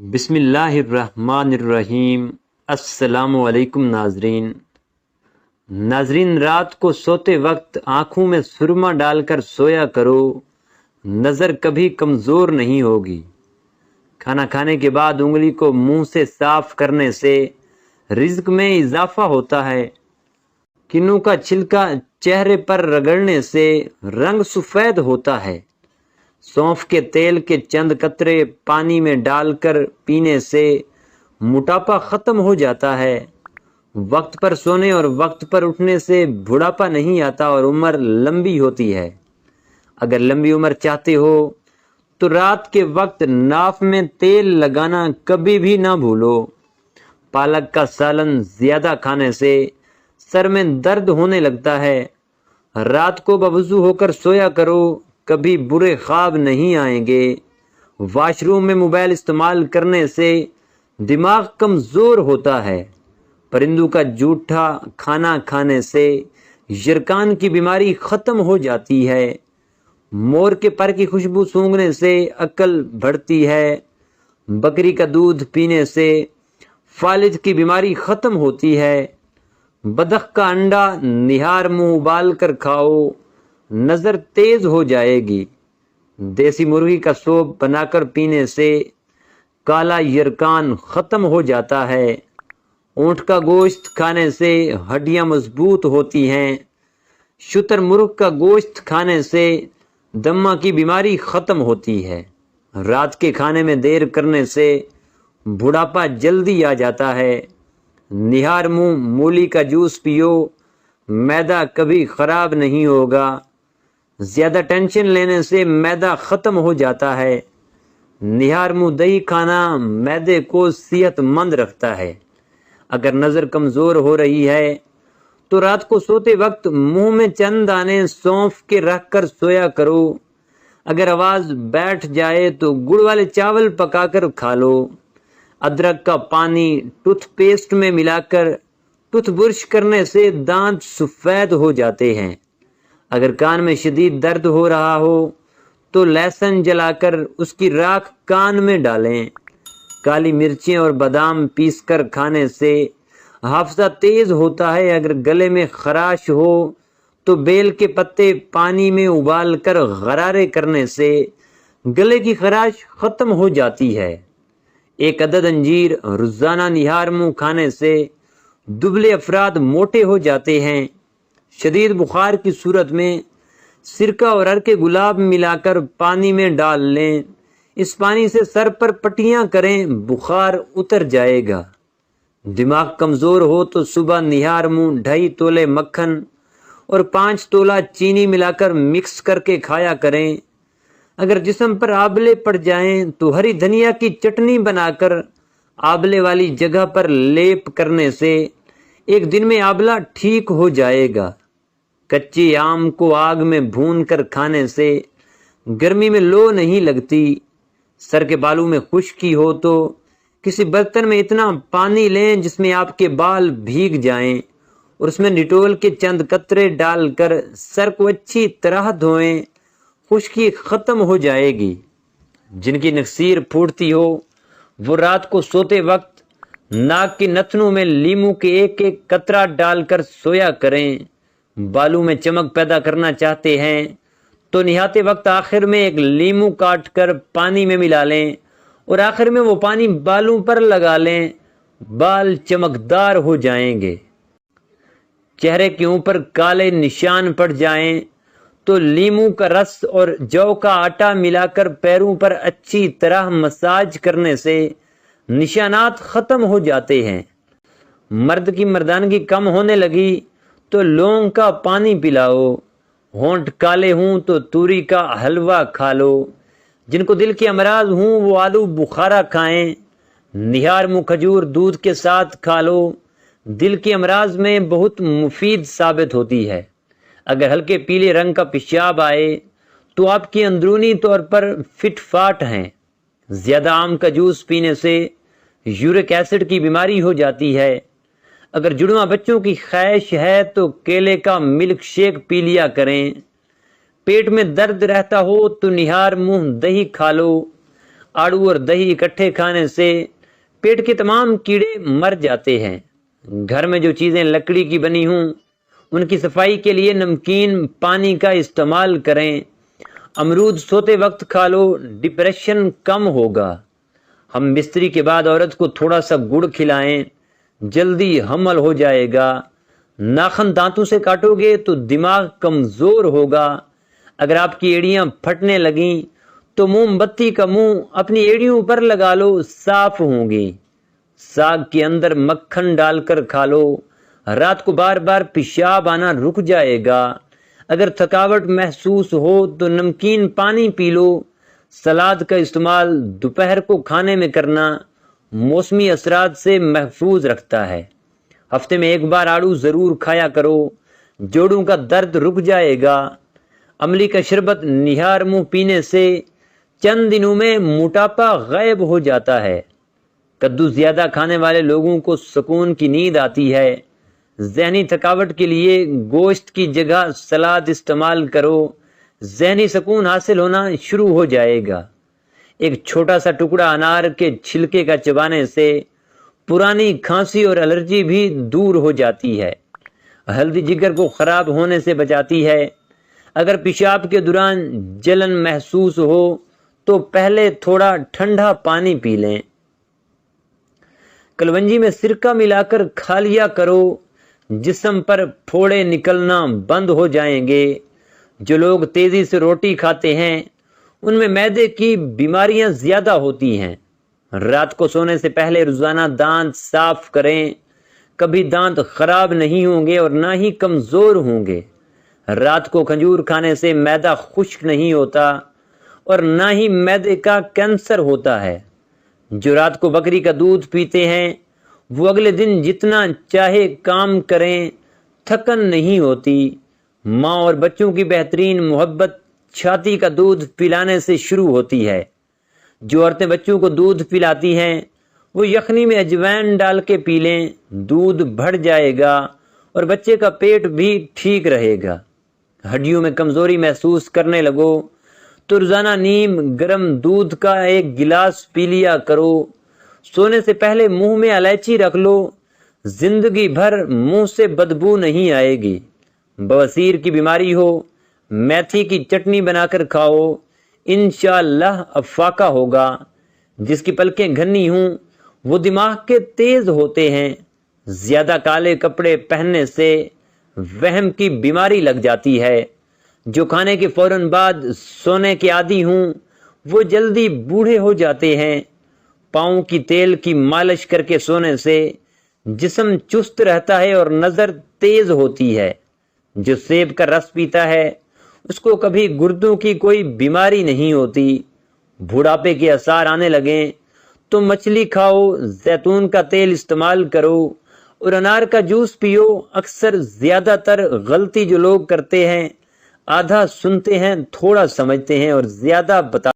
بسم اللہ الرحمن الرحیم۔ السلام علیکم ناظرین، رات کو سوتے وقت آنکھوں میں سرما ڈال کر سویا کرو، نظر کبھی کمزور نہیں ہوگی۔ کھانا کھانے کے بعد انگلی کو منہ سے صاف کرنے سے رزق میں اضافہ ہوتا ہے۔ کنوں کا چھلکا چہرے پر رگڑنے سے رنگ سفید ہوتا ہے۔ سونف کے تیل کے چند قطرے پانی میں ڈال کر پینے سے موٹاپا ختم ہو جاتا ہے۔ وقت پر سونے اور وقت پر اٹھنے سے بڑھاپا نہیں آتا اور عمر لمبی ہوتی ہے۔ اگر لمبی عمر چاہتے ہو تو رات کے وقت ناف میں تیل لگانا کبھی بھی نہ بھولو۔ پالک کا سالن زیادہ کھانے سے سر میں درد ہونے لگتا ہے۔ رات کو باوضو ہو کر سویا کرو، کبھی برے خواب نہیں آئیں گے۔ واش روم میں موبائل استعمال کرنے سے دماغ کمزور ہوتا ہے۔ پرندوں کا جھوٹا کھانا کھانے سے یرکان کی بیماری ختم ہو جاتی ہے۔ مور کے پر کی خوشبو سونگھنے سے عقل بڑھتی ہے۔ بکری کا دودھ پینے سے فالج کی بیماری ختم ہوتی ہے۔ بطخ کا انڈا نہار منہ ابال کر کھاؤ، نظر تیز ہو جائے گی۔ دیسی مرغی کا سوپ بنا کر پینے سے کالا یرکان ختم ہو جاتا ہے۔ اونٹ کا گوشت کھانے سے ہڈیاں مضبوط ہوتی ہیں۔ شتر مرغ کا گوشت کھانے سے دمہ کی بیماری ختم ہوتی ہے۔ رات کے کھانے میں دیر کرنے سے بڑھاپا جلدی آ جاتا ہے۔ نہار منہ مولی کا جوس پیو، معدہ کبھی خراب نہیں ہوگا۔ زیادہ ٹینشن لینے سے معدہ ختم ہو جاتا ہے۔ نہار منہ دہی کھانا معدے کو صحت مند رکھتا ہے۔ اگر نظر کمزور ہو رہی ہے تو رات کو سوتے وقت منہ میں چند دانے سونف کے رکھ کر سویا کرو۔ اگر آواز بیٹھ جائے تو گڑ والے چاول پکا کر کھا لو۔ ادرک کا پانی ٹوتھ پیسٹ میں ملا کر ٹوتھ برش کرنے سے دانت سفید ہو جاتے ہیں۔ اگر کان میں شدید درد ہو رہا ہو تو لہسن جلا کر اس کی راکھ کان میں ڈالیں۔ کالی مرچیں اور بادام پیس کر کھانے سے حافظہ تیز ہوتا ہے۔ اگر گلے میں خراش ہو تو بیل کے پتے پانی میں ابال کر غرارے کرنے سے گلے کی خراش ختم ہو جاتی ہے۔ ایک عدد انجیر روزانہ نہار منہ کھانے سے دبلے افراد موٹے ہو جاتے ہیں۔ شدید بخار کی صورت میں سرکہ اور عرق گلاب ملا کر پانی میں ڈال لیں۔ اس پانی سے سر پر پٹیاں کریں، بخار اتر جائے گا۔ دماغ کمزور ہو تو صبح نہار منہ 2.5 تولے مکھن اور 5 تولہ چینی ملا کر مکس کر کے کھایا کریں۔ اگر جسم پر آبلے پڑ جائیں تو ہری دھنیا کی چٹنی بنا کر آبلے والی جگہ پر لیپ کرنے سے ایک دن میں آبلہ ٹھیک ہو جائے گا۔ کچی آم کو آگ میں بھون کر کھانے سے گرمی میں لو نہیں لگتی۔ سر کے بالوں میں خشکی ہو تو کسی برتن میں اتنا پانی لیں جس میں آپ کے بال بھیگ جائیں اور اس میں ڈیٹول کے چند قطرے ڈال کر سر کو اچھی طرح دھوئیں، خشکی ختم ہو جائے گی۔ جن کی نکسیر پھوٹتی ہو وہ رات کو سوتے وقت ناک کی نتنوں میں لیمو کے ایک قطرہ ڈال کر سویا کریں۔ بالوں میں چمک پیدا کرنا چاہتے ہیں تو نہاتے وقت آخر میں ایک لیمو کاٹ کر پانی میں ملا لیں اور آخر میں وہ پانی بالوں پر لگا لیں، بال چمکدار ہو جائیں گے۔ چہرے کے اوپر کالے نشان پڑ جائیں تو لیمو کا رس اور جو کا آٹا ملا کر پیروں پر اچھی طرح مساج کرنے سے نشانات ختم ہو جاتے ہیں۔ مرد کی مردانگی کم ہونے لگی تو لونگ کا پانی پلاؤ۔ ہونٹ کالے ہوں تو توری کا حلوہ کھا لو۔ جن کو دل کے امراض ہوں وہ آلو بخارا کھائیں۔ نہار منہ کھجور دودھ کے ساتھ کھا لو، دل کے امراض میں بہت مفید ثابت ہوتی ہے۔ اگر ہلکے پیلے رنگ کا پیشاب آئے تو آپ کی اندرونی طور پر فٹ فاٹ ہیں۔ زیادہ آم کا جوس پینے سے یورک ایسڈ کی بیماری ہو جاتی ہے۔ اگر جڑواں بچوں کی خواہش ہے تو کیلے کا ملک شیک پی لیا کریں۔ پیٹ میں درد رہتا ہو تو نہار منہ دہی کھا لو۔ آڑو اور دہی اکٹھے کھانے سے پیٹ کے تمام کیڑے مر جاتے ہیں۔ گھر میں جو چیزیں لکڑی کی بنی ہوں ان کی صفائی کے لیے نمکین پانی کا استعمال کریں۔ امرود سوتے وقت کھا لو، ڈپریشن کم ہوگا۔ ہم بستری کے بعد عورت کو تھوڑا سا گڑ کھلائیں، جلدی حمل ہو جائے گا۔ ناخن دانتوں سے کاٹو گے تو دماغ کمزور ہوگا۔ اگر آپ کی ایڑیاں پھٹنے لگیں تو موم بتی کا منہ اپنی ایڑیوں پر لگا لو، صاف ہوں گی۔ ساگ کے اندر مکھن ڈال کر کھا لو، رات کو بار بار پیشاب آنا رک جائے گا۔ اگر تھکاوٹ محسوس ہو تو نمکین پانی پی لو۔ سلاد کا استعمال دوپہر کو کھانے میں کرنا موسمی اثرات سے محفوظ رکھتا ہے۔ ہفتے میں ایک بار آڑو ضرور کھایا کرو، جوڑوں کا درد رک جائے گا۔ املی کا شربت نہار منہ پینے سے چند دنوں میں موٹاپا غائب ہو جاتا ہے۔ کدو زیادہ کھانے والے لوگوں کو سکون کی نیند آتی ہے۔ ذہنی تھکاوٹ کے لیے گوشت کی جگہ سلاد استعمال کرو، ذہنی سکون حاصل ہونا شروع ہو جائے گا۔ ایک چھوٹا سا ٹکڑا انار کے چھلکے کا چبانے سے پرانی کھانسی اور الرجی بھی دور ہو جاتی ہے۔ ہلدی جگر کو خراب ہونے سے بچاتی ہے۔ اگر پیشاب کے دوران جلن محسوس ہو تو پہلے تھوڑا ٹھنڈا پانی پی لیں۔ کلونجی میں سرکہ ملا کر کھا لیا کرو، جسم پر پھوڑے نکلنا بند ہو جائیں گے۔ جو لوگ تیزی سے روٹی کھاتے ہیں ان میں معدے کی بیماریاں زیادہ ہوتی ہیں۔ رات کو سونے سے پہلے روزانہ دانت صاف کریں، کبھی دانت خراب نہیں ہوں گے اور نہ ہی کمزور ہوں گے۔ رات کو کھجور کھانے سے معدہ خشک نہیں ہوتا اور نہ ہی معدے کا کینسر ہوتا ہے۔ جو رات کو بکری کا دودھ پیتے ہیں وہ اگلے دن جتنا چاہے کام کریں، تھکن نہیں ہوتی۔ ماں اور بچوں کی بہترین محبت چھاتی کا دودھ پلانے سے شروع ہوتی ہے۔ جو عورتیں بچوں کو دودھ پلاتی ہیں وہ یخنی میں اجوائن ڈال کے پی لیں، دودھ بڑھ جائے گا اور بچے کا پیٹ بھی ٹھیک رہے گا۔ ہڈیوں میں کمزوری محسوس کرنے لگو تو روزانہ نیم گرم دودھ کا ایک گلاس پی لیا کرو۔ سونے سے پہلے منہ میں الائچی رکھ لو، زندگی بھر منہ سے بدبو نہیں آئے گی۔ بواسیر کی بیماری ہو، میتھی کی چٹنی بنا کر کھاؤ، انشاءاللہ افاقہ ہوگا۔ جس کی پلکیں گھنی ہوں وہ دماغ کے تیز ہوتے ہیں۔ زیادہ کالے کپڑے پہننے سے وہم کی بیماری لگ جاتی ہے۔ جو کھانے کے فوراً بعد سونے کے عادی ہوں وہ جلدی بوڑھے ہو جاتے ہیں۔ پاؤں کی تیل کی مالش کر کے سونے سے جسم چست رہتا ہے اور نظر تیز ہوتی ہے۔ جو سیب کا رس پیتا ہے اس کو کبھی گردوں کی کوئی بیماری نہیں ہوتی۔ بڑھاپے کے آثار آنے لگیں تو مچھلی کھاؤ، زیتون کا تیل استعمال کرو اور انار کا جوس پیو۔ اکثر زیادہ تر غلطی جو لوگ کرتے ہیں، آدھا سنتے ہیں، تھوڑا سمجھتے ہیں اور زیادہ بتا